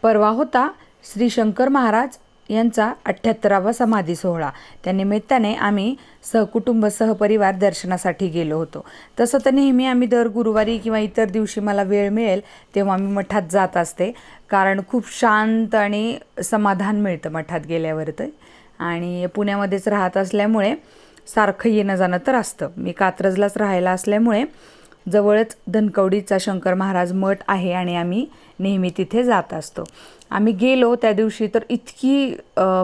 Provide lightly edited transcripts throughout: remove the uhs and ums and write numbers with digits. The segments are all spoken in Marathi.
परवा होता श्री शंकर महाराज यांचा 78वा समाधी सोहळा. त्यानिमित्ताने आम्ही सहकुटुंब सहपरिवार दर्शनासाठी गेलो होतो. तसं तर नेहमी आम्ही दर गुरुवारी किंवा इतर दिवशी मला वेळ मिळेल तेव्हा मी मठात जात असते, कारण खूप शांत आणि समाधान मिळतं मठात गेल्यावर. तर आणि पुण्यामध्येच राहत असल्यामुळे सारखं येणं जाणं तर असतं. मी कात्रजलाच राहायला असल्यामुळे जवळच धनकवडीचा शंकर महाराज मठ आहे आणि आम्ही नेहमी तिथे जात असतो. आम्ही गेलो त्या दिवशी तर इतकी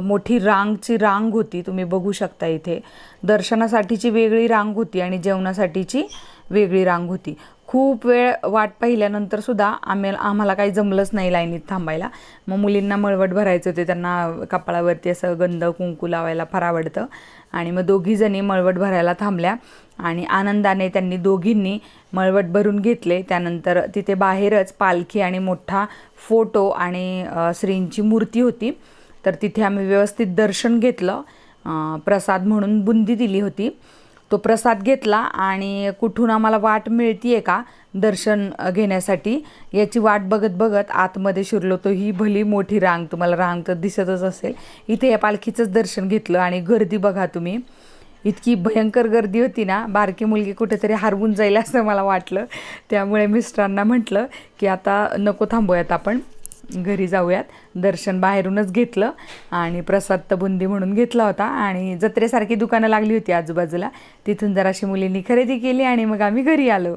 मोठी रांग होती, तुम्ही बघू शकता. इथे दर्शनासाठीची वेगळी रांग होती आणि जेवणासाठीची वेगळी रांग होती. खूप वेळ वाट पाहिल्यानंतर सुद्धा आम्हाला काही जमलंच नाही लाईनीत थांबायला. मग मुलींना मळवट भरायचं होते, त्यांना कपाळावरती असं गंध कुंकू लावायला फार आवडतं. आणि मग दोघीजणी मळवट भरायला थांबल्या आणि आनंदाने त्यांनी दोघींनी मळवट भरून घेतले. त्यानंतर तिथे बाहेरच पालखी आणि मोठा फोटो आणि श्रींची मूर्ती होती, तर तिथे आम्ही व्यवस्थित दर्शन घेतलं. प्रसाद म्हणून बुंदी दिली होती, तो प्रसाद घेतला आणि कुठून आम्हाला वाट मिळतीये का दर्शन घेण्यासाठी याची वाट बघत बघत आतमध्ये शिरलो. तो ही भली मोठी रांग, तुम्हाला रांग तर दिसतच असेल. इथे या पालखीचंच दर्शन घेतलं आणि गर्दी बघा तुम्ही, इतकी भयंकर गर्दी होती ना, बारकी मुलगी कुठेतरी हरवून जाईल असं मला वाटलं. त्यामुळे मिस्टरांना म्हटलं की आता नको थांबूयात, आपण घरी जाऊयात. दर्शन बाहेरूनच घेतलं आणि प्रसाद तर बुंदी म्हणून घेतला होता. आणि जत्रेसारखी दुकानं लागली होती आजूबाजूला, तिथून जराशी मुलींनी खरेदी केली आणि मग आम्ही घरी आलो.